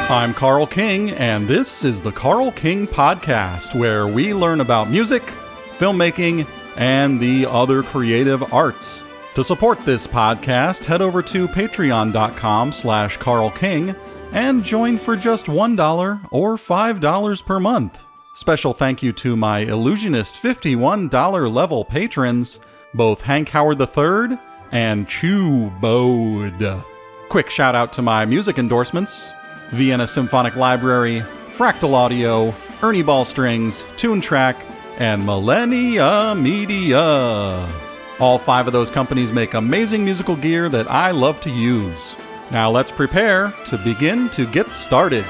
I'm Carl King, and this is the Carl King Podcast, where we learn about music, filmmaking, and the other creative arts. To support this podcast, head over to patreon.com/Carl King and join for just $1 or $5 per month. Special thank you to my Illusionist $51 level patrons, both Hank Howard III and Chew Bode. Quick shout out to my music endorsements: Vienna Symphonic Library, Fractal Audio, Ernie Ball Strings, Tune Track, and Millennia Media. All 5 of those companies make amazing musical gear that I love to use. Now let's prepare to begin to get started.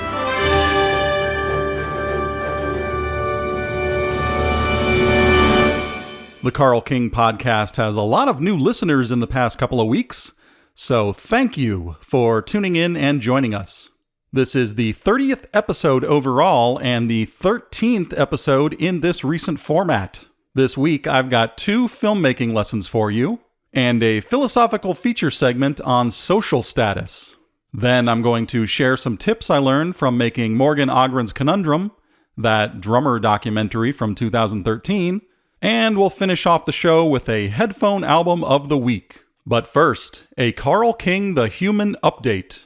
The Carl King Podcast has a lot of new listeners in the past couple of weeks, so thank you for tuning in and joining us. This is the 30th episode overall and the 13th episode in this recent format. This week I've got 2 filmmaking lessons for you and a philosophical feature segment on social status. Then I'm going to share some tips I learned from making Morgan Agren's Conundrum, that drummer documentary from 2013, and we'll finish off the show with a Headphone Album of the Week. But first, a Carl King the Human update.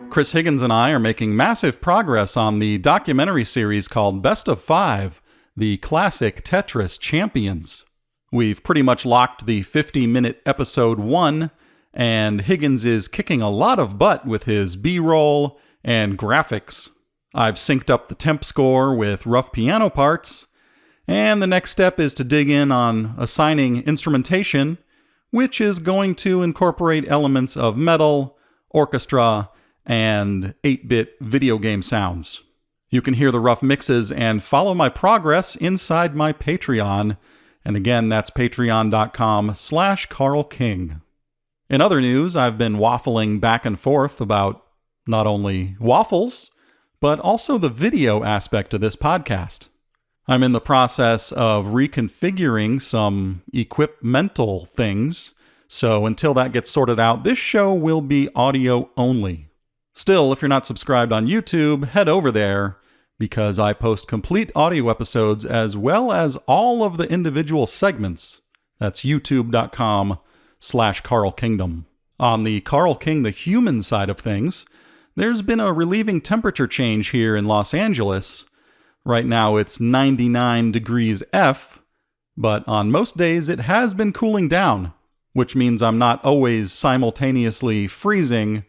Chris Higgins and I are making massive progress on the documentary series called Best of 5, the classic Tetris champions. We've pretty much locked the 50-minute episode 1, and Higgins is kicking a lot of butt with his B-roll and graphics. I've synced up the temp score with rough piano parts, and the next step is to dig in on assigning instrumentation, which is going to incorporate elements of metal, orchestra, and 8-bit video game sounds. You can hear the rough mixes and follow my progress inside my Patreon, and again, that's patreon.com/Carl King. In other news, I've been waffling back and forth about not only waffles, but also the video aspect of this podcast. I'm in the process of reconfiguring some equipmental things, so until that gets sorted out, this show will be audio only. Still, if you're not subscribed on YouTube, head over there, because I post complete audio episodes as well as all of the individual segments. That's youtube.com/Carl Kingdom. On the Carl King the Human side of things, there's been a relieving temperature change here in Los Angeles. Right now it's 99 degrees F, but on most days it has been cooling down, which means I'm not always simultaneously freezing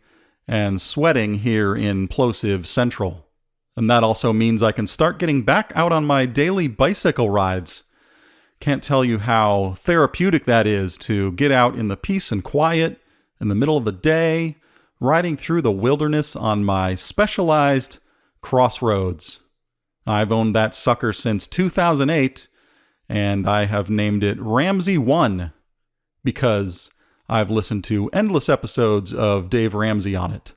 and sweating here in Plosive Central. And that also means I can start getting back out on my daily bicycle rides. Can't tell you how therapeutic that is to get out in the peace and quiet in the middle of the day, riding through the wilderness on my specialized Crossroads. I've owned that sucker since 2008, and I have named it Ramsey 1 because I've listened to endless episodes of Dave Ramsey on it.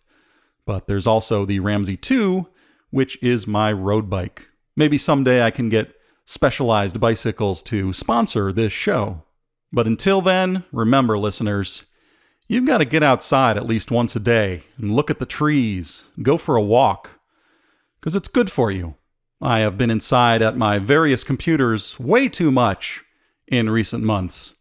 But there's also the Ramsey 2, which is my road bike. Maybe someday I can get Specialized Bicycles to sponsor this show. But until then, remember, listeners, you've got to get outside at least once a day and look at the trees, go for a walk, because it's good for you. I have been inside at my various computers way too much in recent months.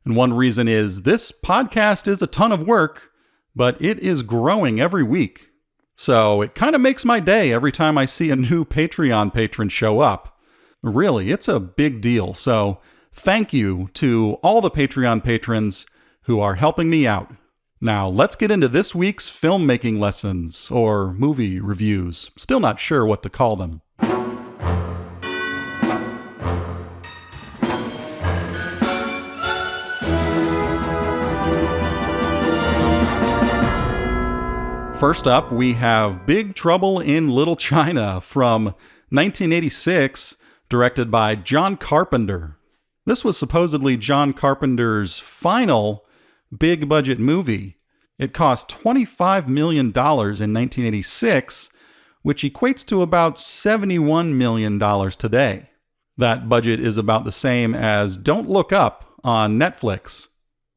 And one reason is this podcast is a ton of work, but it is growing every week. So it kind of makes my day every time I see a new Patreon patron show up. Really, it's a big deal. So thank you to all the Patreon patrons who are helping me out. Now let's get into this week's filmmaking lessons, or movie reviews. Still not sure what to call them. First up, we have Big Trouble in Little China from 1986, directed by John Carpenter. This was supposedly John Carpenter's final big-budget movie. It cost $25 million in 1986, which equates to about $71 million today. That budget is about the same as Don't Look Up, on Netflix.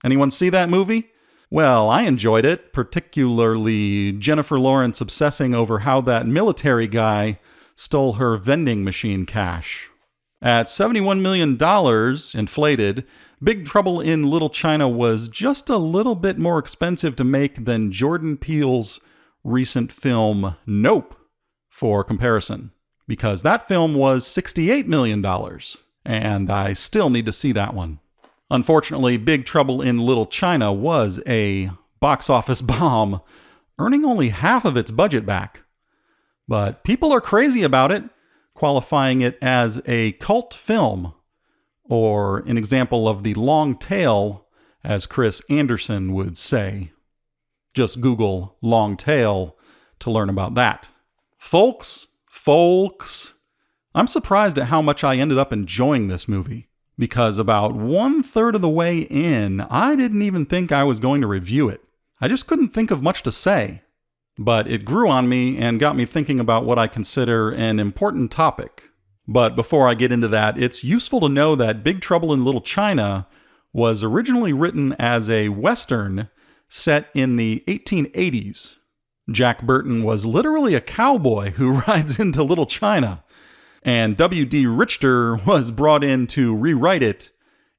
Anyone see that movie? Well, I enjoyed it, particularly Jennifer Lawrence obsessing over how that military guy stole her vending machine cash. At $71 million inflated, Big Trouble in Little China was just a little bit more expensive to make than Jordan Peele's recent film Nope, for comparison, because that film was $68 million, and I still need to see that one. Unfortunately, Big Trouble in Little China was a box office bomb, earning only half of its budget back. But people are crazy about it, qualifying it as a cult film, or an example of the long tail, as Chris Anderson would say. Just Google long tail to learn about that. Folks, I'm surprised at how much I ended up enjoying this movie, because about 1/3 of the way in, I didn't even think I was going to review it. I just couldn't think of much to say. But it grew on me and got me thinking about what I consider an important topic. But before I get into that, it's useful to know that Big Trouble in Little China was originally written as a Western set in the 1880s. Jack Burton was literally a cowboy who rides into Little China, and W.D. Richter was brought in to rewrite it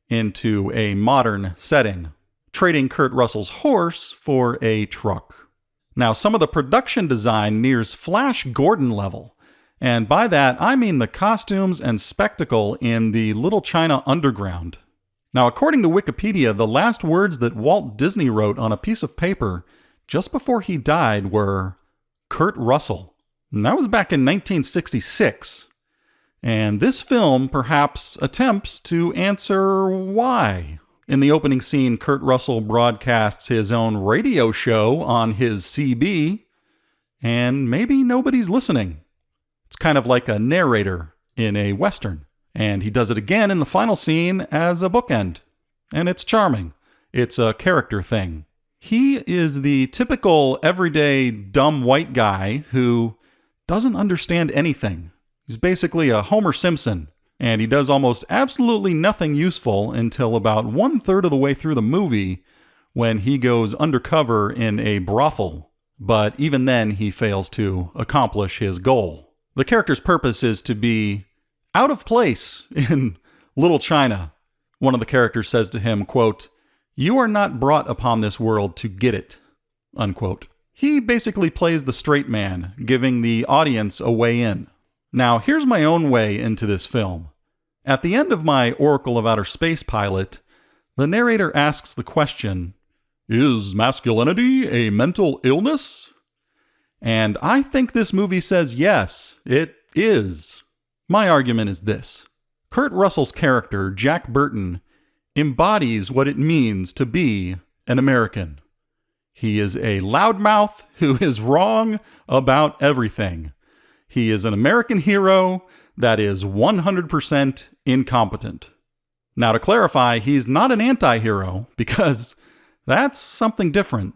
into a modern setting, trading Kurt Russell's horse for a truck. Now, some of the production design nears Flash Gordon level, and by that I mean the costumes and spectacle in the Little China underground. Now, according to Wikipedia, the last words that Walt Disney wrote on a piece of paper just before he died were Kurt Russell. And that was back in 1966. And this film perhaps attempts to answer why. In the opening scene, Kurt Russell broadcasts his own radio show on his CB, and maybe nobody's listening. It's kind of like a narrator in a Western. And he does it again in the final scene as a bookend. And it's charming. It's a character thing. He is the typical everyday dumb white guy who doesn't understand anything. He's basically a Homer Simpson. And he does almost absolutely nothing useful until about 1/3 of the way through the movie when he goes undercover in a brothel. But even then, he fails to accomplish his goal. The character's purpose is to be out of place in Little China. One of the characters says to him, quote, "You are not brought upon this world to get it," unquote. He basically plays the straight man, giving the audience a way in. Now, here's my own way into this film. At the end of my Oracle of Outer Space pilot, the narrator asks the question, "Is masculinity a mental illness?" And I think this movie says yes, it is. My argument is this. Kurt Russell's character, Jack Burton, embodies what it means to be an American. He is a loudmouth who is wrong about everything. He is an American hero that is 100% incompetent. Now, to clarify, he's not an anti-hero, because that's something different.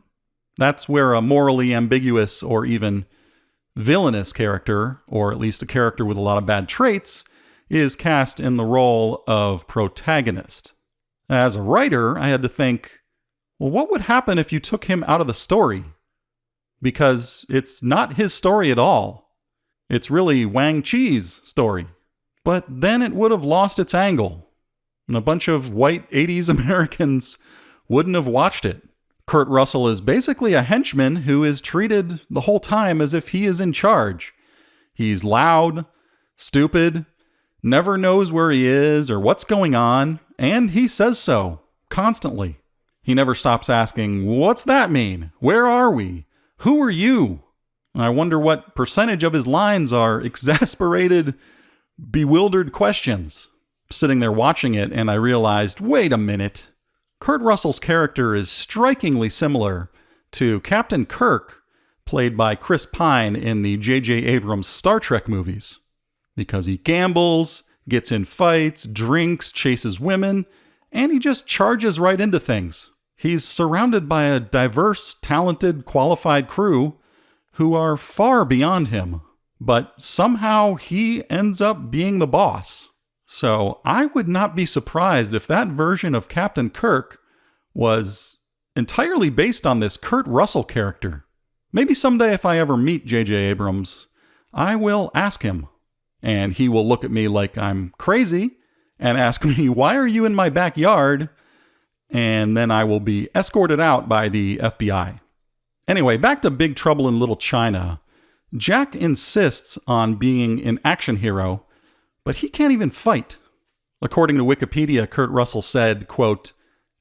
That's where a morally ambiguous or even villainous character, or at least a character with a lot of bad traits, is cast in the role of protagonist. As a writer, I had to think, well, what would happen if you took him out of the story? Because it's not his story at all. It's really Wang Chi's story. But then it would have lost its angle, and a bunch of white 80s Americans wouldn't have watched it. Kurt Russell is basically a henchman who is treated the whole time as if he is in charge. He's loud, stupid, never knows where he is or what's going on, and he says so, constantly. He never stops asking, "What's that mean? Where are we? Who are you?" I wonder what percentage of his lines are exasperated, bewildered questions. Sitting there watching it, and I realized, wait a minute. Kurt Russell's character is strikingly similar to Captain Kirk, played by Chris Pine in the J.J. Abrams Star Trek movies. Because he gambles, gets in fights, drinks, chases women, and he just charges right into things. He's surrounded by a diverse, talented, qualified crew who are far beyond him, but somehow he ends up being the boss. So I would not be surprised if that version of Captain Kirk was entirely based on this Kurt Russell character. Maybe someday if I ever meet J.J. Abrams, I will ask him. And he will look at me like I'm crazy and ask me, why are you in my backyard? And then I will be escorted out by the FBI. Anyway, back to Big Trouble in Little China. Jack insists on being an action hero, but he can't even fight. According to Wikipedia, Kurt Russell said, quote,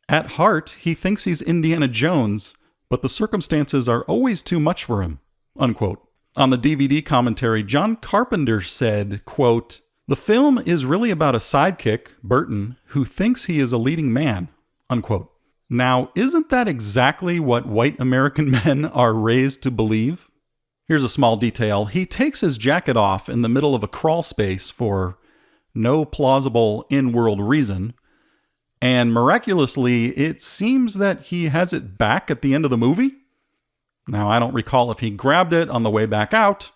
"At heart, he thinks he's Indiana Jones, but the circumstances are always too much for him," unquote. On the DVD commentary, John Carpenter said, quote, "The film is really about a sidekick, Burton, who thinks he is a leading man," unquote. Now, isn't that exactly what white American men are raised to believe? Here's a small detail. He takes his jacket off in the middle of a crawl space for no plausible in-world reason, and miraculously, it seems that he has it back at the end of the movie. Now, I don't recall if he grabbed it on the way back out,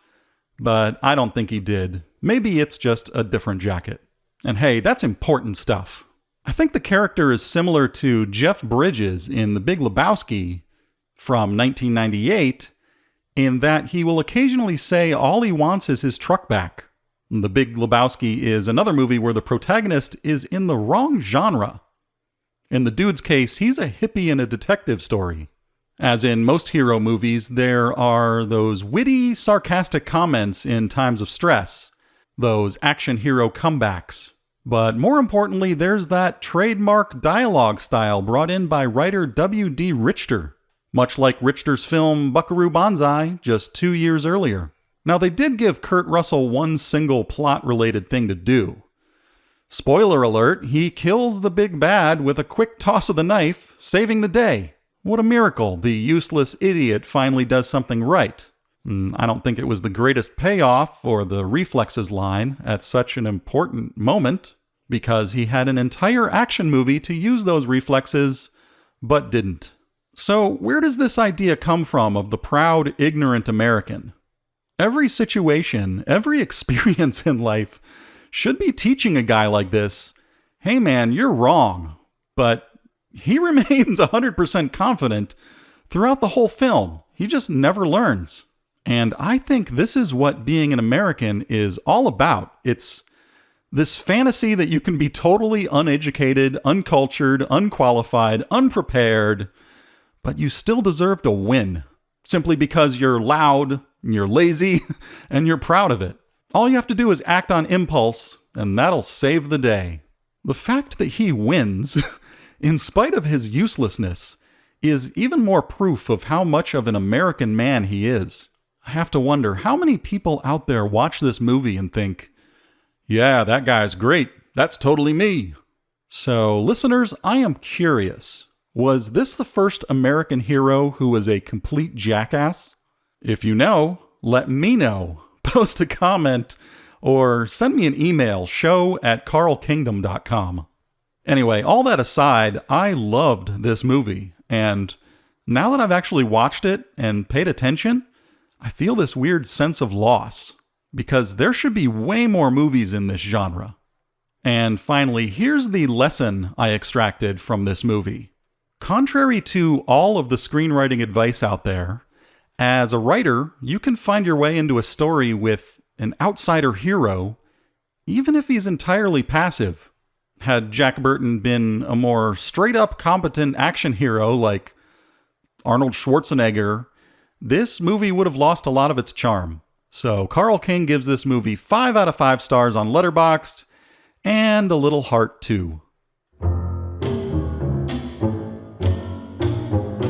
but I don't think he did. Maybe it's just a different jacket. And hey, that's important stuff. I think the character is similar to Jeff Bridges in The Big Lebowski from 1998, in that he will occasionally say all he wants is his truck back. The Big Lebowski is another movie where the protagonist is in the wrong genre. In the dude's case, he's a hippie in a detective story. As in most hero movies, there are those witty, sarcastic comments in times of stress, those action hero comebacks. But more importantly, there's that trademark dialogue style brought in by writer W.D. Richter, much like Richter's film Buckaroo Banzai just 2 years earlier. Now, they did give Kurt Russell one single plot-related thing to do. Spoiler alert, he kills the big bad with a quick toss of the knife, saving the day. What a miracle, the useless idiot finally does something right. I don't think it was the greatest payoff or the reflexes line at such an important moment, because he had an entire action movie to use those reflexes, but didn't. So where does this idea come from of the proud, ignorant American? Every situation, every experience in life should be teaching a guy like this, hey man, you're wrong, but he remains 100% confident throughout the whole film. He just never learns. And I think this is what being an American is all about. It's this fantasy that you can be totally uneducated, uncultured, unqualified, unprepared, but you still deserve to win. Simply because you're loud, you're lazy, and you're proud of it. All you have to do is act on impulse, and that'll save the day. The fact that he wins, in spite of his uselessness, is even more proof of how much of an American man he is. I have to wonder how many people out there watch this movie and think, yeah, that guy's great. That's totally me. So, listeners, I am curious. Was this the first American hero who was a complete jackass? If you know, let me know. Post a comment or send me an email, show@carlkingdom.com. Anyway, all that aside, I loved this movie, and now that I've actually watched it and paid attention, I feel this weird sense of loss, because there should be way more movies in this genre. And finally, here's the lesson I extracted from this movie. Contrary to all of the screenwriting advice out there, as a writer, you can find your way into a story with an outsider hero, even if he's entirely passive. Had Jack Burton been a more straight-up competent action hero like Arnold Schwarzenegger, this movie would have lost a lot of its charm. So Carl King gives this movie 5 out of 5 stars on Letterboxd, and a little heart too.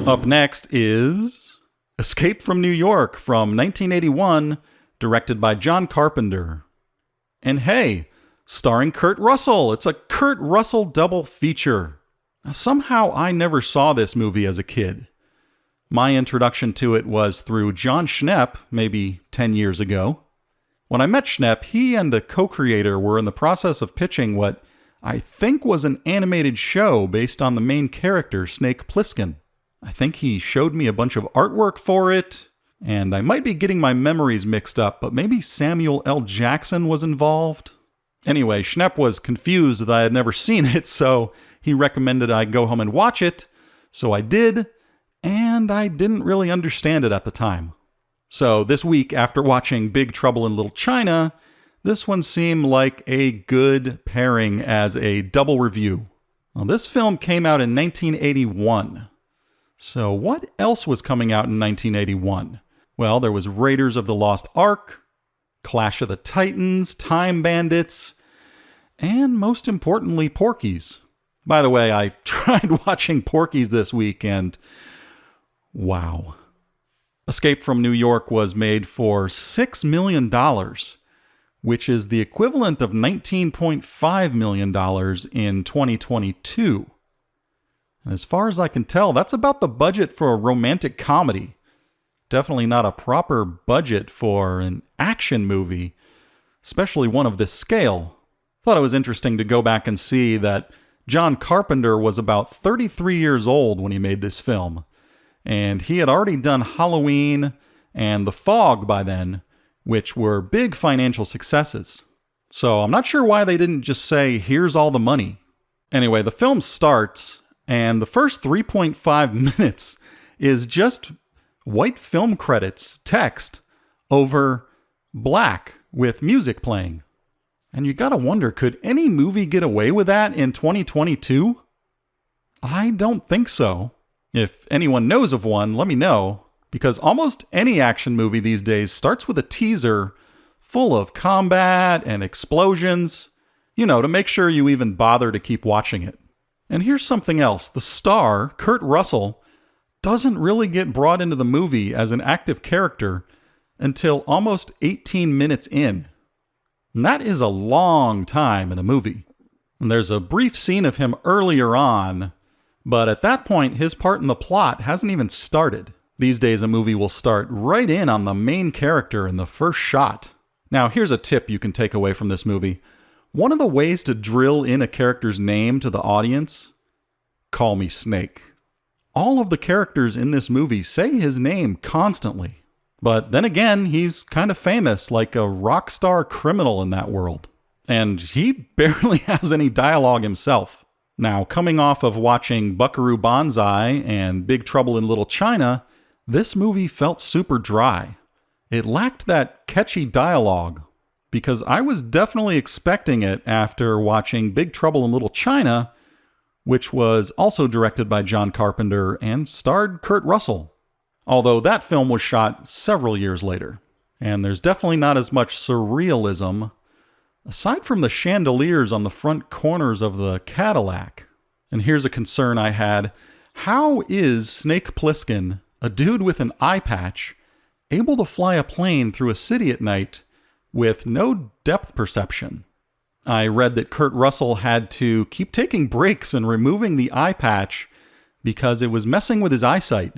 Up next is Escape from New York from 1981, directed by John Carpenter. And hey, starring Kurt Russell. It's a Kurt Russell double feature. Now, somehow I never saw this movie as a kid. My introduction to it was through John Schnepp, maybe 10 years ago. When I met Schnepp, he and a co-creator were in the process of pitching what I think was an animated show based on the main character, Snake Plissken. I think he showed me a bunch of artwork for it, and I might be getting my memories mixed up, but maybe Samuel L. Jackson was involved. Anyway, Schnepp was confused that I had never seen it, so he recommended I go home and watch it. So I did, and I didn't really understand it at the time. So this week, after watching Big Trouble in Little China, this one seemed like a good pairing as a double review. Well, this film came out in 1981. So what else was coming out in 1981? Well, there was Raiders of the Lost Ark, Clash of the Titans, Time Bandits, and most importantly, Porky's. By the way, I tried watching Porky's this week, and wow. Escape from New York was made for $6 million, which is the equivalent of $19.5 million in 2022. And as far as I can tell, that's about the budget for a romantic comedy. Definitely not a proper budget for an action movie, especially one of this scale. Thought it was interesting to go back and see that John Carpenter was about 33 years old when he made this film. And he had already done Halloween and The Fog by then, which were big financial successes. So I'm not sure why they didn't just say, here's all the money. Anyway, the film starts, and the first 3.5 minutes is just white film credits, text, over black with music playing. And you gotta wonder, could any movie get away with that in 2022? I don't think so. If anyone knows of one, let me know, because almost any action movie these days starts with a teaser full of combat and explosions, to make sure you even bother to keep watching it. And here's something else. The star, Kurt Russell, doesn't really get brought into the movie as an active character until almost 18 minutes in. And that is a long time in a movie. And there's a brief scene of him earlier on, but at that point, his part in the plot hasn't even started. These days, a movie will start right in on the main character in the first shot. Now, here's a tip you can take away from this movie. One of the ways to drill in a character's name to the audience, call me Snake. All of the characters in this movie say his name constantly. But then again, he's kind of famous, like a rock star criminal in that world. And he barely has any dialogue himself. Now, coming off of watching Buckaroo Banzai and Big Trouble in Little China, this movie felt super dry. It lacked that catchy dialogue, because I was definitely expecting it after watching Big Trouble in Little China, which was also directed by John Carpenter and starred Kurt Russell. Although that film was shot several years later, and there's definitely not as much surrealism, aside from the chandeliers on the front corners of the Cadillac. And here's a concern I had. How is Snake Plissken, a dude with an eye patch, able to fly a plane through a city at night with no depth perception? I read that Kurt Russell had to keep taking breaks and removing the eye patch because it was messing with his eyesight.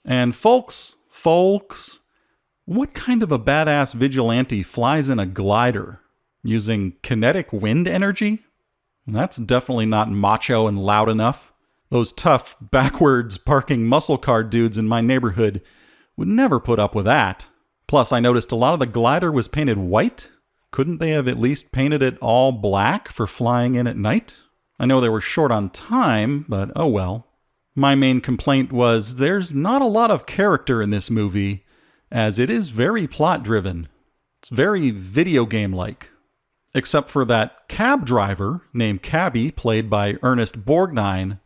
And folks, what kind of a badass vigilante flies in a glider? Using kinetic wind energy? That's definitely not macho and loud enough. Those tough, backwards parking muscle car dudes in my neighborhood would never put up with that. Plus, I noticed a lot of the glider was painted white. Couldn't they have at least painted it all black for flying in at night? I know they were short on time, but oh well. My main complaint was there's not a lot of character in this movie, as it is very plot-driven. It's very video game-like. Except for that cab driver named Cabby, played by Ernest Borgnine.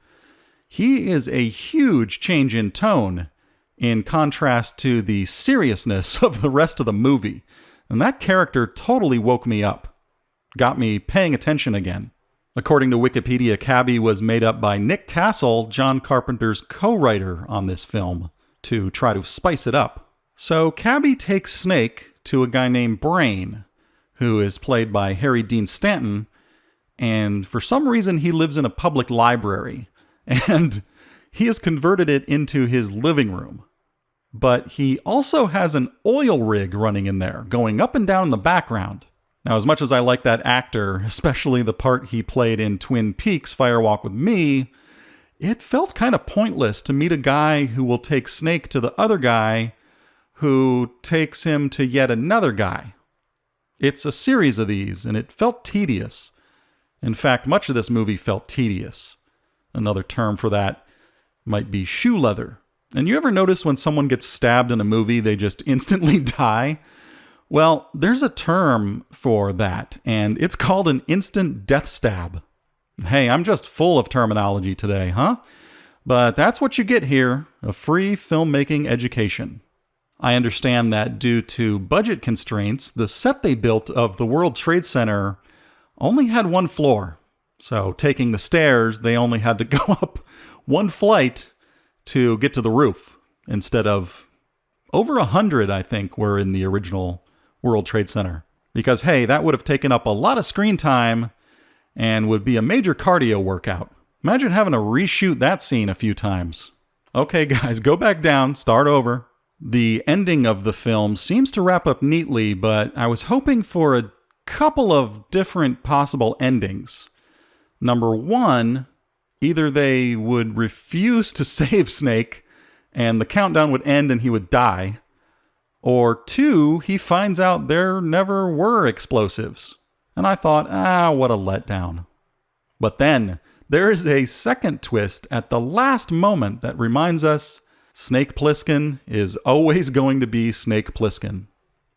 He is a huge change in tone, in contrast to the seriousness of the rest of the movie. And that character totally woke me up. Got me paying attention again. According to Wikipedia, Cabby was made up by Nick Castle, John Carpenter's co-writer on this film, to try to spice it up. So Cabby takes Snake to a guy named Brain, who is played by Harry Dean Stanton, and for some reason he lives in a public library, and he has converted it into his living room. But he also has an oil rig running in there, going up and down in the background. Now, as much as I like that actor, especially the part he played in Twin Peaks Fire Walk with Me, it felt kind of pointless to meet a guy who will take Snake to the other guy who takes him to yet another guy. It's a series of these, and it felt tedious. In fact, much of this movie felt tedious. Another term for that might be shoe leather. And you ever notice when someone gets stabbed in a movie, they just instantly die? Well, there's a term for that, and it's called an instant death stab. Hey, I'm just full of terminology today, huh? But that's what you get here, a free filmmaking education. I understand that due to budget constraints, the set they built of the World Trade Center only had one floor. So taking the stairs, they only had to go up one flight to get to the roof, instead of over 100, I think, were in the original World Trade Center. Because, hey, that would have taken up a lot of screen time and would be a major cardio workout. Imagine having to reshoot that scene a few times. Okay, guys, go back down, start over. The ending of the film seems to wrap up neatly, but I was hoping for a couple of different possible endings. Number one, either they would refuse to save Snake and the countdown would end and he would die, or two, he finds out there never were explosives. And I thought, what a letdown. But then, there is a second twist at the last moment that reminds us Snake Plissken is always going to be Snake Plissken.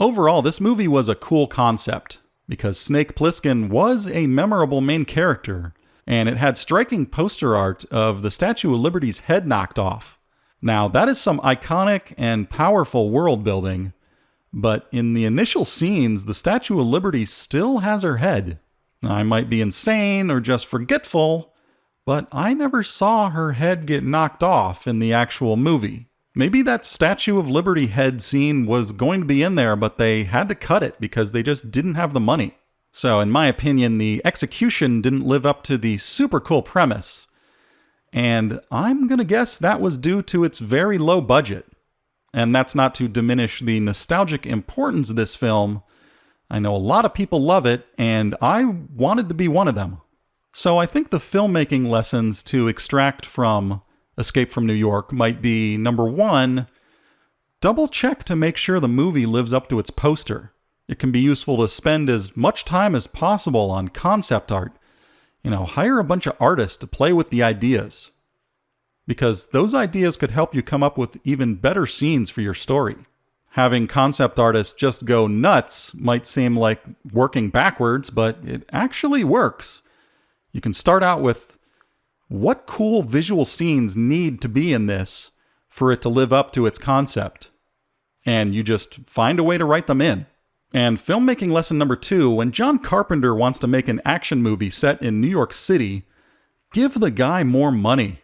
Overall, this movie was a cool concept, because Snake Plissken was a memorable main character, and it had striking poster art of the Statue of Liberty's head knocked off. Now, that is some iconic and powerful world building, but in the initial scenes, the Statue of Liberty still has her head. I might be insane or just forgetful, but I never saw her head get knocked off in the actual movie. Maybe that Statue of Liberty head scene was going to be in there, but they had to cut it because they just didn't have the money. So in my opinion, the execution didn't live up to the super cool premise. And I'm going to guess that was due to its very low budget. And that's not to diminish the nostalgic importance of this film. I know a lot of people love it, and I wanted to be one of them. So I think the filmmaking lessons to extract from Escape from New York might be, number one, double check to make sure the movie lives up to its poster. It can be useful to spend as much time as possible on concept art. Hire a bunch of artists to play with the ideas. Because those ideas could help you come up with even better scenes for your story. Having concept artists just go nuts might seem like working backwards, but it actually works. You can start out with what cool visual scenes need to be in this for it to live up to its concept. And you just find a way to write them in. And filmmaking lesson number 2, when John Carpenter wants to make an action movie set in New York City, give the guy more money.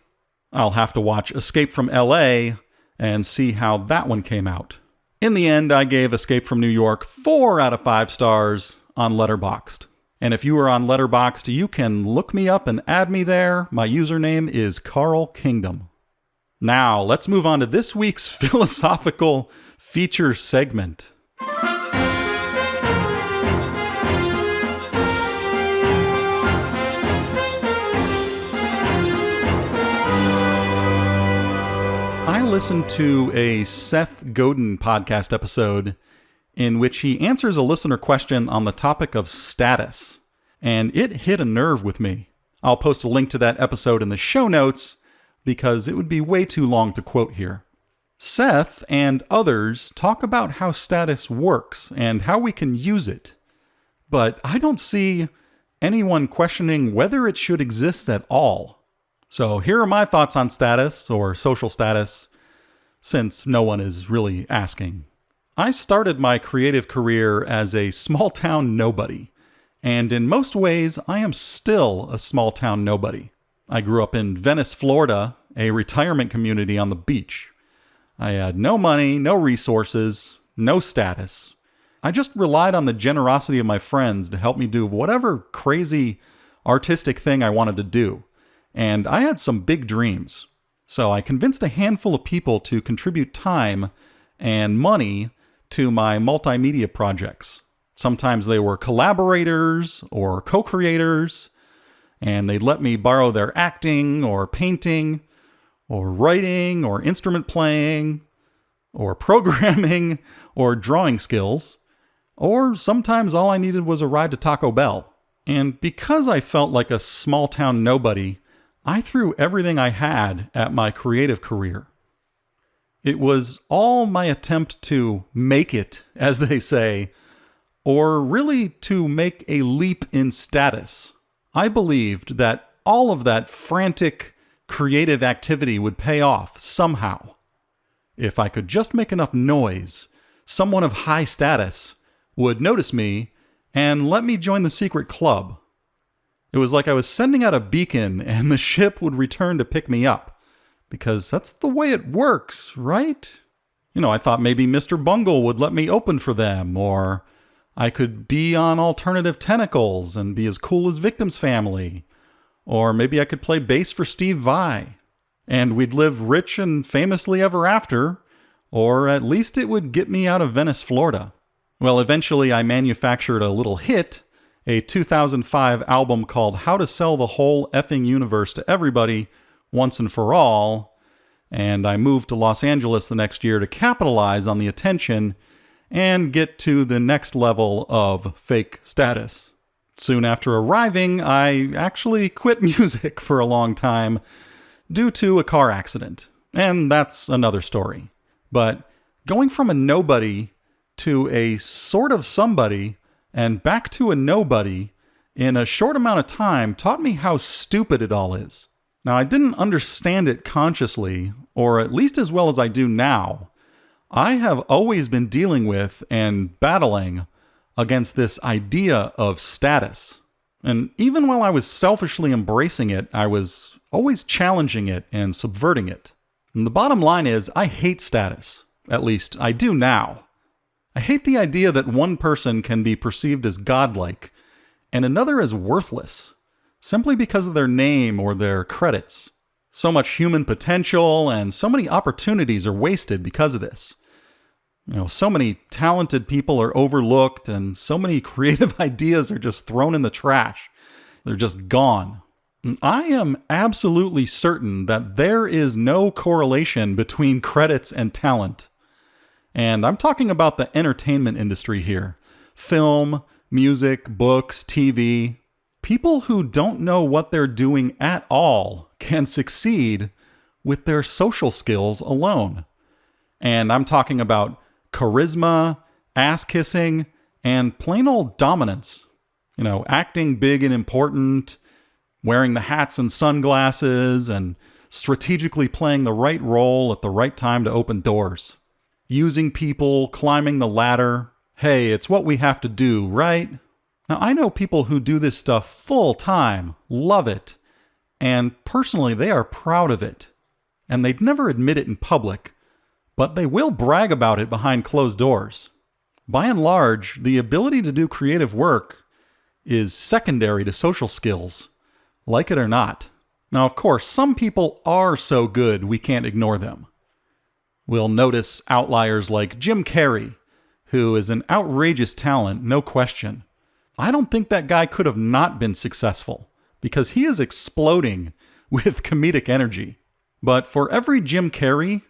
I'll have to watch Escape from LA and see how that one came out. In the end, I gave Escape from New York 4 out of 5 stars on Letterboxd. And if you are on Letterboxd, you can look me up and add me there. My username is Carl Kingdom. Now, let's move on to this week's philosophical feature segment. I listened to a Seth Godin podcast episode in which he answers a listener question on the topic of status, and it hit a nerve with me. I'll post a link to that episode in the show notes because it would be way too long to quote here. Seth and others talk about how status works and how we can use it, but I don't see anyone questioning whether it should exist at all. So here are my thoughts on status, or social status, since no one is really asking. I started my creative career as a small-town nobody, and in most ways, I am still a small-town nobody. I grew up in Venice, Florida, a retirement community on the beach. I had no money, no resources, no status. I just relied on the generosity of my friends to help me do whatever crazy artistic thing I wanted to do. And I had some big dreams. So I convinced a handful of people to contribute time and money to my multimedia projects. Sometimes they were collaborators or co-creators, and they'd let me borrow their acting or painting or writing or instrument playing or programming or drawing skills. Or sometimes all I needed was a ride to Taco Bell. And because I felt like a small-town nobody, I threw everything I had at my creative career. It was all my attempt to make it, as they say, or really to make a leap in status. I believed that all of that frantic, creative activity would pay off somehow. If I could just make enough noise, someone of high status would notice me and let me join the secret club. It was like I was sending out a beacon and the ship would return to pick me up. Because that's the way it works, right? I thought maybe Mr. Bungle would let me open for them, or I could be on Alternative Tentacles and be as cool as Victim's Family. Or maybe I could play bass for Steve Vai. And we'd live rich and famously ever after, or at least it would get me out of Venice, Florida. Well, eventually I manufactured a little hit, a 2005 album called How to Sell the Whole Effing Universe to Everybody Once and for All, and I moved to Los Angeles the next year to capitalize on the attention and get to the next level of fake status. Soon after arriving, I actually quit music for a long time due to a car accident, and that's another story. But going from a nobody to a sort of somebody and back to a nobody in a short amount of time taught me how stupid it all is. Now, I didn't understand it consciously, or at least as well as I do now. I have always been dealing with and battling against this idea of status. And even while I was selfishly embracing it, I was always challenging it and subverting it. And the bottom line is, I hate status. At least, I do now. I hate the idea that one person can be perceived as godlike, and another as worthless, simply because of their name or their credits. So much human potential and so many opportunities are wasted because of this. So many talented people are overlooked and so many creative ideas are just thrown in the trash. They're just gone. And I am absolutely certain that there is no correlation between credits and talent. And I'm talking about the entertainment industry here. Film, music, books, TV. People who don't know what they're doing at all can succeed with their social skills alone. And I'm talking about charisma, ass-kissing, and plain old dominance. Acting big and important, wearing the hats and sunglasses, and strategically playing the right role at the right time to open doors. Using people, climbing the ladder. Hey, it's what we have to do, right? Now, I know people who do this stuff full time, love it, and personally, they are proud of it. And they'd never admit it in public, but they will brag about it behind closed doors. By and large, the ability to do creative work is secondary to social skills, like it or not. Now, of course, some people are so good we can't ignore them. We'll notice outliers like Jim Carrey, who is an outrageous talent, no question. I don't think that guy could have not been successful, because he is exploding with comedic energy. But for every Jim Carrey,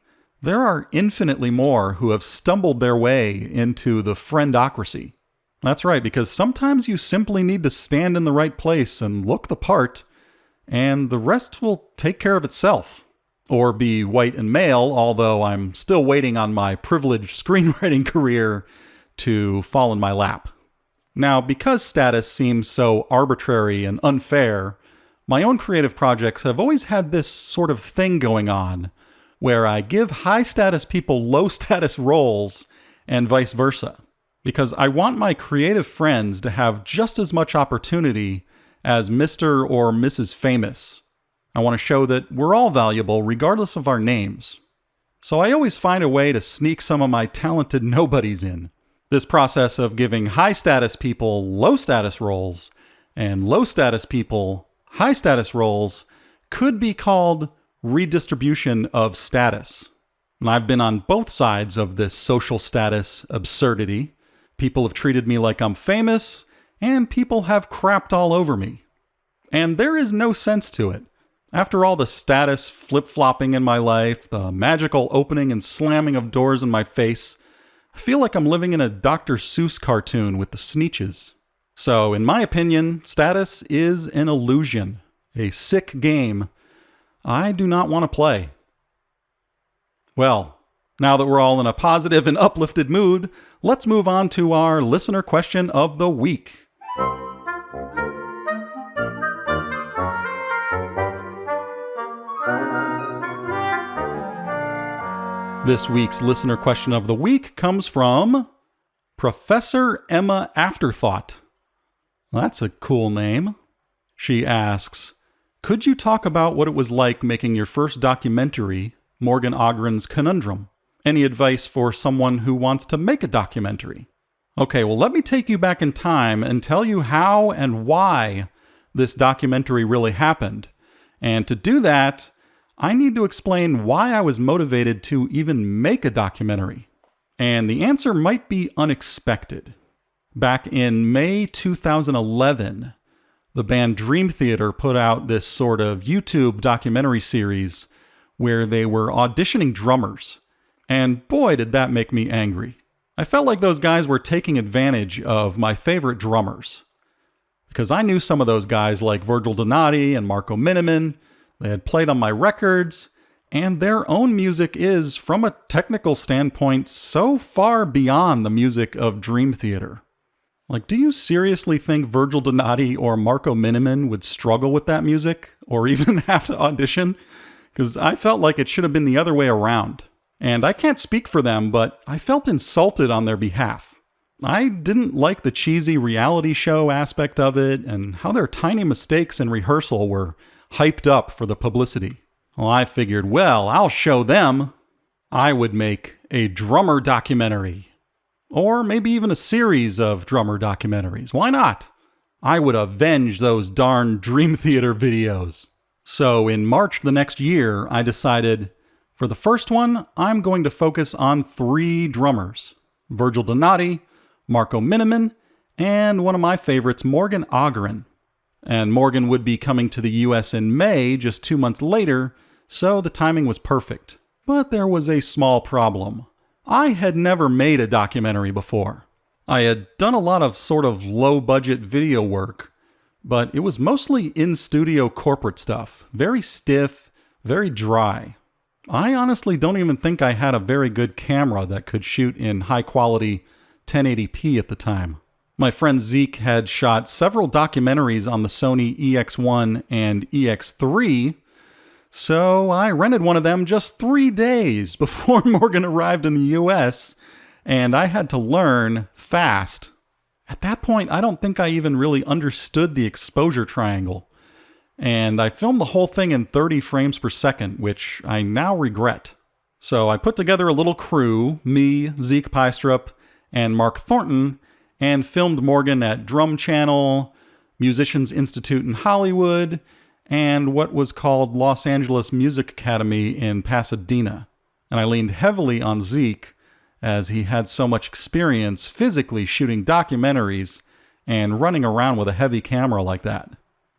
there are infinitely more who have stumbled their way into the friendocracy. That's right, because sometimes you simply need to stand in the right place and look the part, and the rest will take care of itself. Or be white and male, although I'm still waiting on my privileged screenwriting career to fall in my lap. Now, because status seems so arbitrary and unfair, my own creative projects have always had this sort of thing going on, where I give high-status people low-status roles and vice versa. Because I want my creative friends to have just as much opportunity as Mr. or Mrs. Famous. I want to show that we're all valuable regardless of our names. So I always find a way to sneak some of my talented nobodies in. This process of giving high-status people low-status roles and low-status people high-status roles could be called redistribution of status. And I've been on both sides of this social status absurdity. People have treated me like I'm famous, and people have crapped all over me. And there is no sense to it. After all the status flip-flopping in my life, the magical opening and slamming of doors in my face, I feel like I'm living in a Dr. Seuss cartoon with the Sneetches. So, in my opinion, Status is an illusion, a sick game I do not want to play. Well, now that we're all in a positive and uplifted mood, let's move on to our listener question of the week. This week's listener question of the week comes from Professor Emma Afterthought. That's a cool name. She asks, could you talk about what it was like making your first documentary, Morgan Agren's Conundrum? Any advice for someone who wants to make a documentary? Okay, well, let me take you back in time and tell you how and why this documentary really happened. And to do that, I need to explain why I was motivated to even make a documentary. And the answer might be unexpected. Back in May 2011, the band Dream Theater put out this sort of YouTube documentary series where they were auditioning drummers. And boy, did that make me angry. I felt like those guys were taking advantage of my favorite drummers. Because I knew some of those guys like Virgil Donati and Marco Miniman. They had played on my records, and their own music is, from a technical standpoint, so far beyond the music of Dream Theater. Like, do you seriously think Virgil Donati or Marco Miniman would struggle with that music, or even have to audition? Because I felt like it should have been the other way around. And I can't speak for them, but I felt insulted on their behalf. I didn't like the cheesy reality show aspect of it, and how their tiny mistakes in rehearsal were hyped up for the publicity. Well, I figured, well, I'll show them. I would make a drummer documentary. Or maybe even a series of drummer documentaries. Why not? I would avenge those darn Dream Theater videos. So in March the next year, I decided, for the first one, I'm going to focus on 3 drummers. Virgil Donati, Marco Miniman, and one of my favorites, Morgan Agren. And Morgan would be coming to the US in May, just 2 months later, so the timing was perfect. But there was a small problem. I had never made a documentary before. I had done a lot of sort of low-budget video work, but it was mostly in-studio corporate stuff. Very stiff, very dry. I honestly don't even think I had a very good camera that could shoot in high-quality 1080p at the time. My friend Zeke had shot several documentaries on the Sony EX1 and EX3, so I rented one of them just 3 days before Morgan arrived in the US, and I had to learn fast. At that point, I don't think I even really understood the exposure triangle, and I filmed the whole thing in 30 frames per second, which I now regret. So I put together a little crew, me, Zeke Pystrup, and Mark Thornton, and filmed Morgan at Drum Channel, Musicians Institute in Hollywood, and what was called Los Angeles Music Academy in Pasadena. And I leaned heavily on Zeke, as he had so much experience physically shooting documentaries and running around with a heavy camera like that.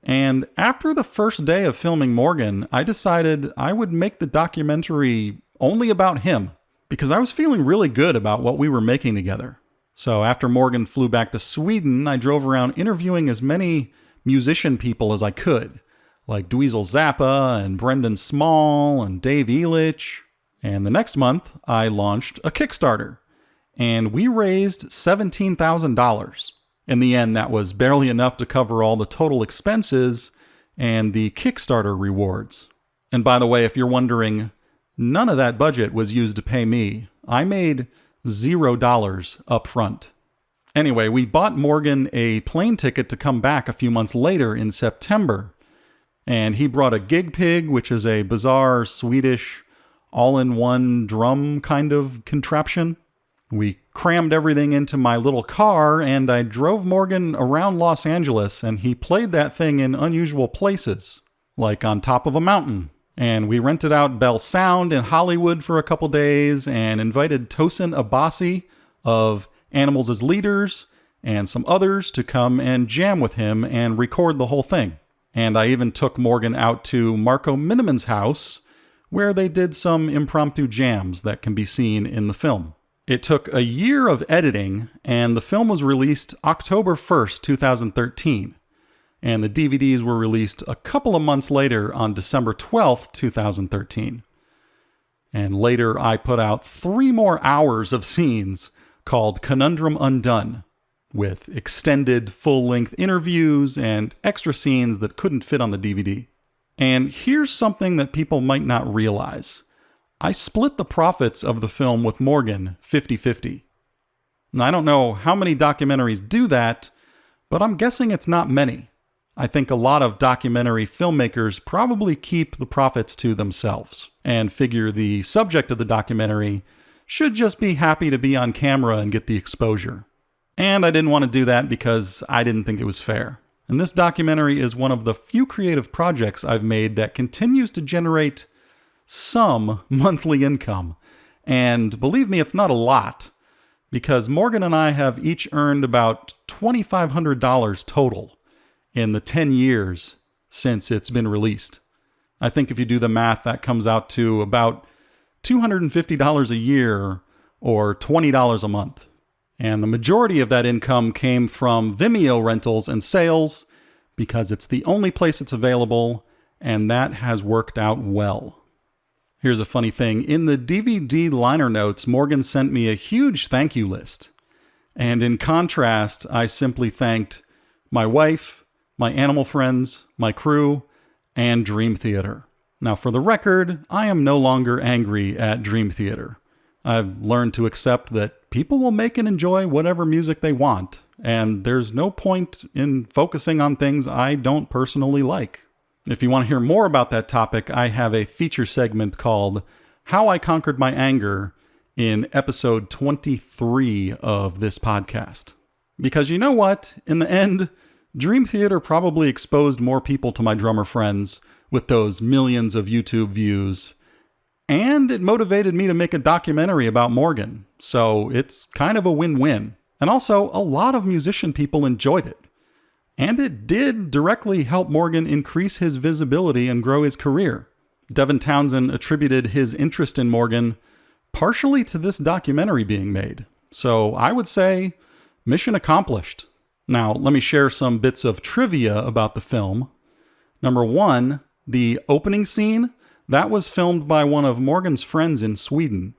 And after the first day of filming Morgan, I decided I would make the documentary only about him, because I was feeling really good about what we were making together. So after Morgan flew back to Sweden, I drove around interviewing as many musician people as I could, like Dweezil Zappa and Brendan Small and Dave Elitch. And the next month, I launched a Kickstarter, and we raised $17,000. In the end, that was barely enough to cover all the total expenses and the Kickstarter rewards. And by the way, if you're wondering, none of that budget was used to pay me. I made $0 up front. Anyway, we bought Morgan a plane ticket to come back a few months later in September, and he brought a gig pig, which is a bizarre Swedish all-in-one drum kind of contraption. We crammed everything into my little car, and I drove Morgan around Los Angeles, and he played that thing in unusual places, like on top of a mountain. And we rented out Bell Sound in Hollywood for a couple days and invited Tosin Abasi of Animals as Leaders and some others to come and jam with him and record the whole thing. And I even took Morgan out to Marco Miniman's house, where they did some impromptu jams that can be seen in the film. It took a year of editing, and the film was released October 1st, 2013. And the DVDs were released a couple of months later on December 12th, 2013. And later I put out 3 more hours of scenes called Conundrum Undone, with extended full-length interviews and extra scenes that couldn't fit on the DVD. And here's something that people might not realize. I split the profits of the film with Morgan 50-50. Now, I don't know how many documentaries do that, but I'm guessing it's not many. I think a lot of documentary filmmakers probably keep the profits to themselves and figure the subject of the documentary should just be happy to be on camera and get the exposure. And I didn't want to do that because I didn't think it was fair. And this documentary is one of the few creative projects I've made that continues to generate some monthly income. And believe me, it's not a lot, because Morgan and I have each earned about $2,500 total in the 10 years since it's been released. I think if you do the math, that comes out to about $250 a year or $20 a month. And the majority of that income came from Vimeo rentals and sales because it's the only place it's available, and that has worked out well. Here's a funny thing. In the DVD liner notes, Morgan sent me a huge thank you list. And in contrast, I simply thanked my wife, my animal friends, my crew, and Dream Theater. Now, for the record, I am no longer angry at Dream Theater. I've learned to accept that people will make and enjoy whatever music they want, and there's no point in focusing on things I don't personally like. If you want to hear more about that topic, I have a feature segment called How I Conquered My Anger in episode 23 of this podcast. Because you know what? In the end, Dream Theater probably exposed more people to my drummer friends with those millions of YouTube views. And it motivated me to make a documentary about Morgan. So it's kind of a win-win. And also, a lot of musician people enjoyed it. And it did directly help Morgan increase his visibility and grow his career. Devin Townsend attributed his interest in Morgan partially to this documentary being made. So I would say, mission accomplished. Now, let me share some bits of trivia about the film. Number 1, the opening scene, that was filmed by one of Morgan's friends in Sweden.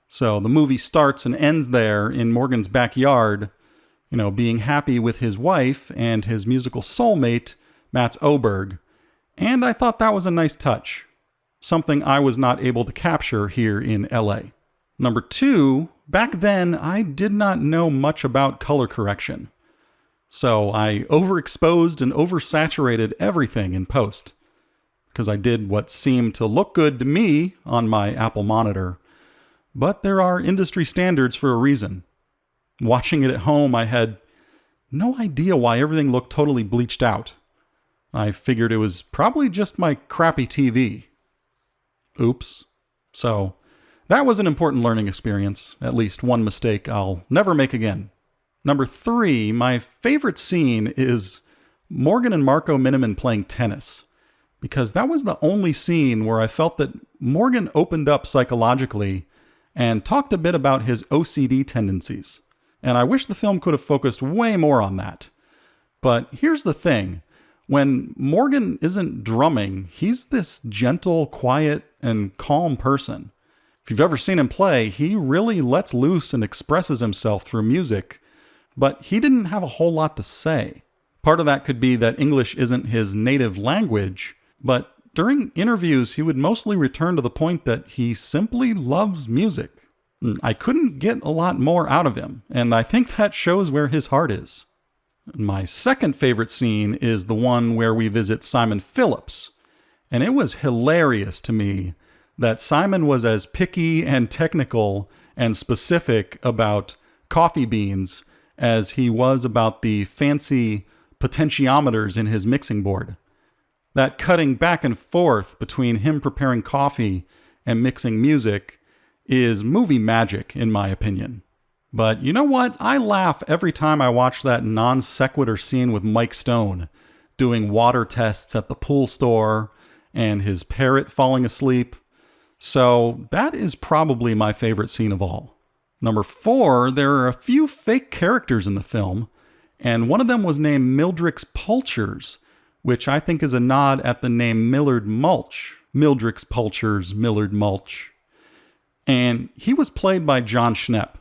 So the movie starts and ends there in Morgan's backyard, being happy with his wife and his musical soulmate, Mats Åberg. And I thought that was a nice touch. Something I was not able to capture here in LA. Number 2, back then I did not know much about color correction. So I overexposed and oversaturated everything in post, because I did what seemed to look good to me on my Apple monitor. But there are industry standards for a reason. Watching it at home, I had no idea why everything looked totally bleached out. I figured it was probably just my crappy TV. Oops. So that was an important learning experience, at least one mistake I'll never make again. Number 3, my favorite scene is Morgan and Marco Miniman playing tennis, because that was the only scene where I felt that Morgan opened up psychologically and talked a bit about his OCD tendencies. And I wish the film could have focused way more on that. But here's the thing. When Morgan isn't drumming, he's this gentle, quiet, and calm person. If you've ever seen him play, he really lets loose and expresses himself through music. But he didn't have a whole lot to say. Part of that could be that English isn't his native language, but during interviews, he would mostly return to the point that he simply loves music. I couldn't get a lot more out of him, and I think that shows where his heart is. My second favorite scene is the one where we visit Simon Phillips, and it was hilarious to me that Simon was as picky and technical and specific about coffee beans as he was about the fancy potentiometers in his mixing board. That cutting back and forth between him preparing coffee and mixing music is movie magic, in my opinion. But you know what? I laugh every time I watch that non sequitur scene with Mike Stone doing water tests at the pool store and his parrot falling asleep. So that is probably my favorite scene of all. Number 4, there are a few fake characters in the film, and one of them was named Mildrix Pulchers, which I think is a nod at the name Millard Mulch. Mildrix Pulchers, Millard Mulch. And he was played by John Schnepp.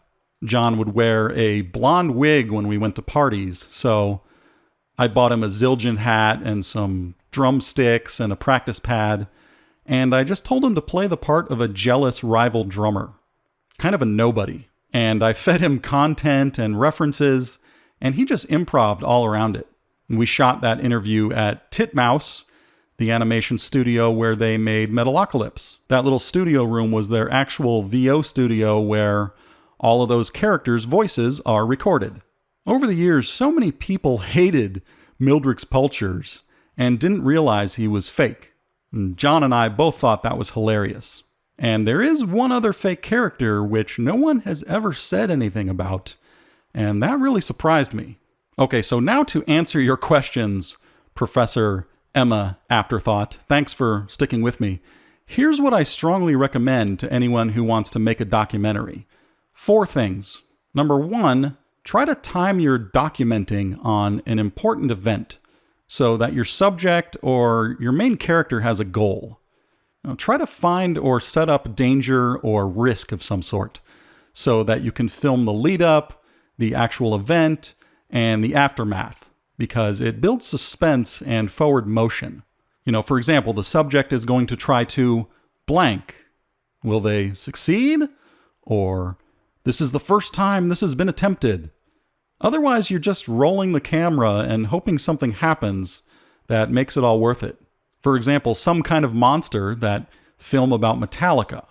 John would wear a blonde wig when we went to parties, so I bought him a Zildjian hat and some drumsticks and a practice pad, and I just told him to play the part of a jealous rival drummer. Kind of a nobody. And I fed him content and references, and he just improv'd all around it. And we shot that interview at Titmouse, the animation studio where they made Metalocalypse. That little studio room was their actual VO studio where all of those characters' voices are recorded. Over the years, so many people hated Mildrix Pulchers and didn't realize he was fake. And John and I both thought that was hilarious. And there is one other fake character which no one has ever said anything about, and that really surprised me. Okay, so now to answer your questions, Professor Emma Afterthought, thanks for sticking with me. Here's what I strongly recommend to anyone who wants to make a documentary. 4 things. Number 1, try to time your documenting on an important event so that your subject or your main character has a goal. Now, try to find or set up danger or risk of some sort so that you can film the lead up, the actual event, and the aftermath, because it builds suspense and forward motion. For example, the subject is going to try to blank. Will they succeed? Or this is the first time this has been attempted. Otherwise, you're just rolling the camera and hoping something happens that makes it all worth it. For example, Some Kind of Monster, that film about Metallica.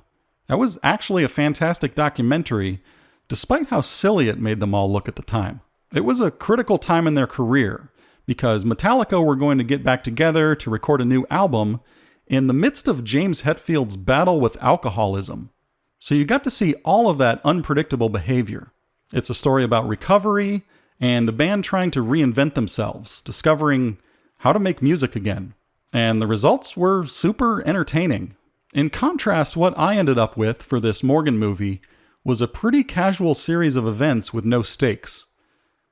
That was actually a fantastic documentary, despite how silly it made them all look at the time. It was a critical time in their career, because Metallica were going to get back together to record a new album in the midst of James Hetfield's battle with alcoholism. So you got to see all of that unpredictable behavior. It's a story about recovery and a band trying to reinvent themselves, discovering how to make music again. And the results were super entertaining. In contrast, what I ended up with for this Morgan movie was a pretty casual series of events with no stakes.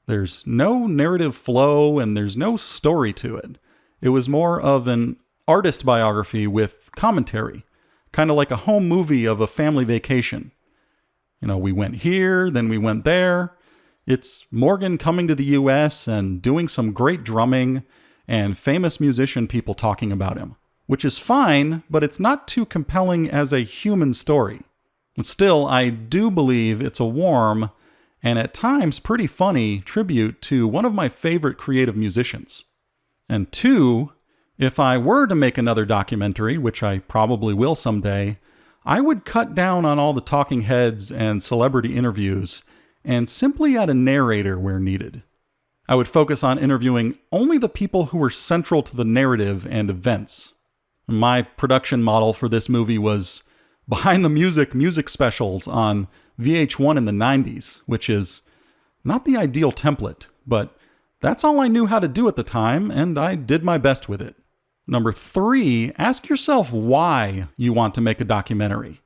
There's no narrative flow and there's no story to it. It was more of an artist biography with commentary, kind of like a home movie of a family vacation. We went here, then we went there. It's Morgan coming to the US and doing some great drumming and famous musician people talking about him, which is fine, but it's not too compelling as a human story. But still, I do believe it's a warm and at times pretty funny tribute to one of my favorite creative musicians. And 2, if I were to make another documentary, which I probably will someday, I would cut down on all the talking heads and celebrity interviews and simply add a narrator where needed. I would focus on interviewing only the people who were central to the narrative and events. My production model for this movie was behind the music specials on VH1 in the 90s, which is not the ideal template, but that's all I knew how to do at the time, and I did my best with it. Number 3, ask yourself why you want to make a documentary.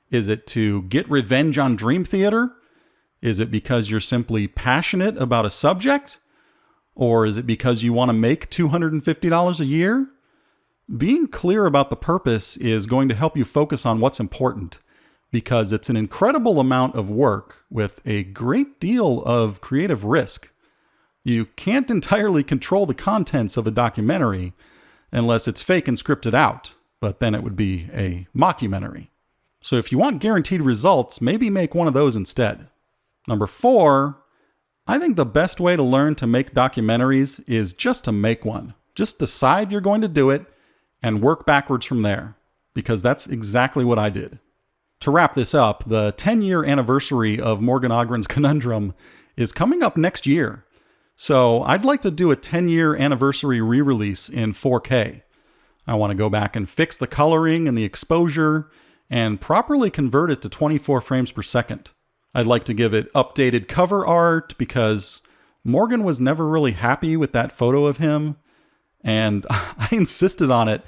Is it to get revenge on Dream Theater? Is it because you're simply passionate about a subject? Or is it because you want to make $250 a year? Being clear about the purpose is going to help you focus on what's important, because it's an incredible amount of work with a great deal of creative risk. You can't entirely control the contents of a documentary unless it's fake and scripted out, but then it would be a mockumentary. So if you want guaranteed results, maybe make one of those instead. Number 4, I think the best way to learn to make documentaries is just to make one. Just decide you're going to do it and work backwards from there, because that's exactly what I did. To wrap this up, the 10-year anniversary of Morgan Agren's Conundrum is coming up next year. So I'd like to do a 10-year anniversary re-release in 4K. I want to go back and fix the coloring and the exposure and properly convert it to 24 frames per second. I'd like to give it updated cover art because Morgan was never really happy with that photo of him. And I insisted on it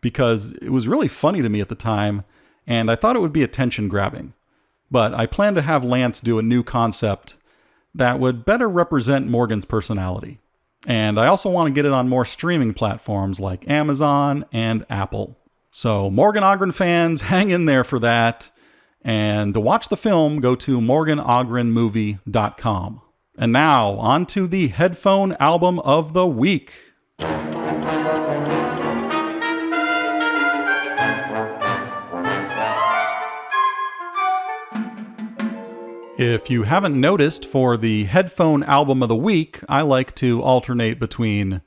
because it was really funny to me at the time, and I thought it would be attention grabbing. but I plan to have Lance do a new concept that would better represent Morgan's personality. And I also want to get it on more streaming platforms like Amazon and Apple. So Morgan Agren fans, hang in there for that. And to watch the film, go to morganagrenmovie.com. And now, on to the Headphone Album of the Week. If you haven't noticed, for the Headphone Album of the Week, I like to alternate between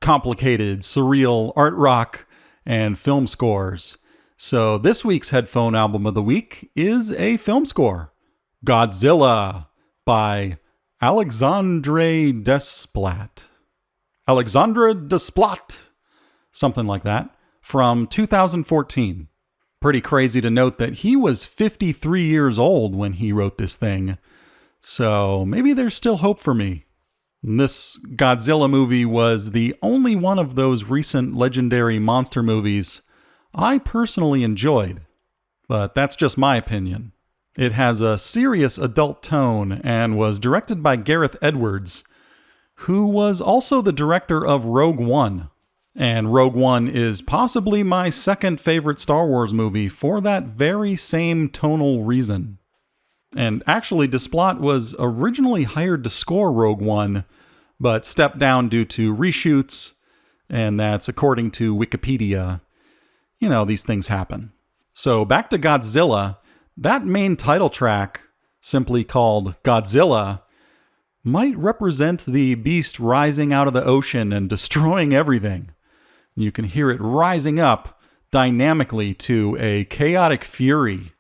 complicated, surreal art rock and film scores. So this week's Headphone Album of the Week is a film score, Godzilla by Alexandre Desplat. Alexandre Desplat, something like that, from 2014. Pretty crazy to note that he was 53 years old when he wrote this thing, so maybe there's still hope for me. This Godzilla movie was the only one of those recent legendary monster movies I personally enjoyed, but that's just my opinion. It has a serious adult tone and was directed by Gareth Edwards, who was also the director of Rogue One. And Rogue One is possibly my second favorite Star Wars movie for that very same tonal reason. And actually, Desplat was originally hired to score Rogue One, but stepped down due to reshoots, and that's according to Wikipedia. You know, these things happen. So back to Godzilla, that main title track, simply called Godzilla, might represent the beast rising out of the ocean and destroying everything. You can hear it rising up dynamically to a chaotic fury.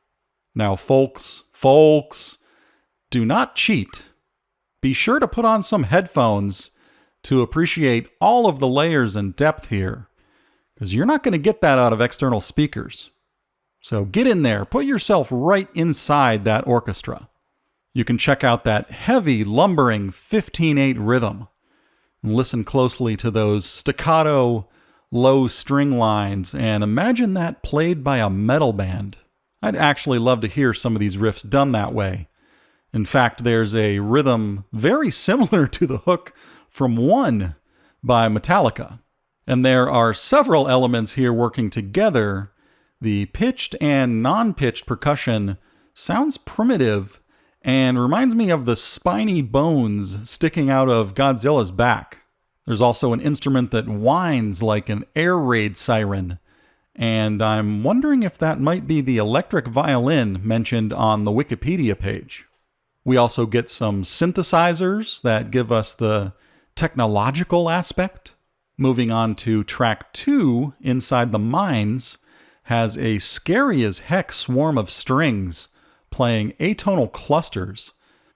Now, folks, do not cheat. Be sure to put on some headphones to appreciate all of the layers and depth here, because you're not going to get that out of external speakers. So get in there, put yourself right inside that orchestra. You can check out that heavy, lumbering 15/8 rhythm and listen closely to those staccato, low string lines, and imagine that played by a metal band. I'd actually love to hear some of these riffs done that way. In fact, there's a rhythm very similar to the hook from One by Metallica. And there are several elements here working together. The pitched and non-pitched percussion sounds primitive and reminds me of the spiny bones sticking out of Godzilla's back. There's also an instrument that whines like an air raid siren, and I'm wondering if that might be the electric violin mentioned on the Wikipedia page. We also get some synthesizers that give us the technological aspect. Moving on to track 2, Inside the Mines, has a scary as heck swarm of strings playing atonal clusters,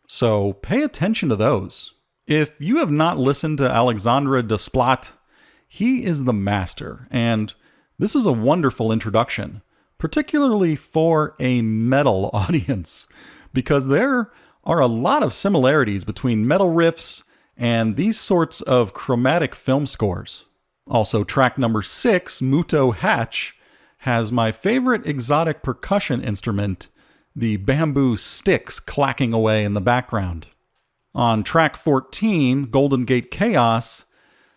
so pay attention to those. If you have not listened to Alexandre Desplat, he is the master, and this is a wonderful introduction, particularly for a metal audience, because there are a lot of similarities between metal riffs and these sorts of chromatic film scores. Also, track number 6, Muto Hatch, has my favorite exotic percussion instrument, the bamboo sticks clacking away in the background. On track 14, Golden Gate Chaos,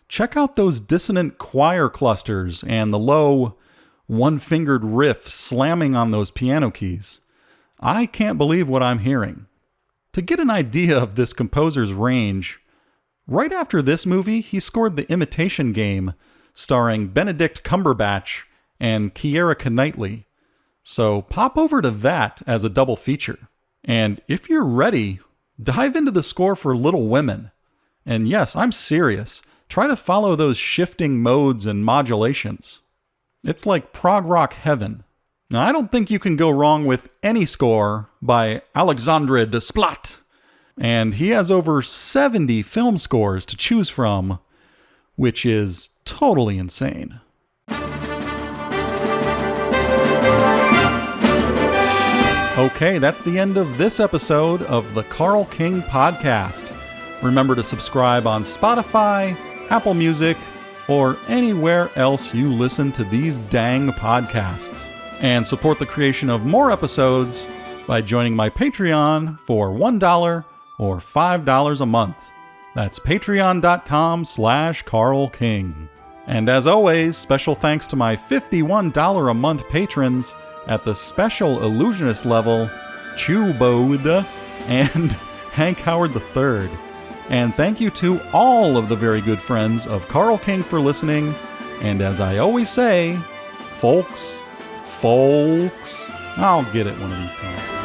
check out those dissonant choir clusters and the low, one-fingered riff slamming on those piano keys. I can't believe what I'm hearing. To get an idea of this composer's range, right after this movie, he scored The Imitation Game, starring Benedict Cumberbatch and Keira Knightley. So pop over to that as a double feature. And if you're ready, dive into the score for Little Women. And yes, I'm serious. Try to follow those shifting modes and modulations. It's like prog rock heaven. Now, I don't think you can go wrong with any score by Alexandre Desplat. And he has over 70 film scores to choose from, which is totally insane. Okay, that's the end of this episode of the Carl King Podcast. Remember to subscribe on Spotify, Apple Music, or anywhere else you listen to these dang podcasts. And support the creation of more episodes by joining my Patreon for $1 or $5 a month. That's patreon.com/Carl King. And as always, special thanks to my $51 a month patrons at the Special Illusionist level, Chewbode and Hank Howard III. And thank you to all of the very good friends of Carl King for listening. And as I always say, folks, I'll get it one of these times.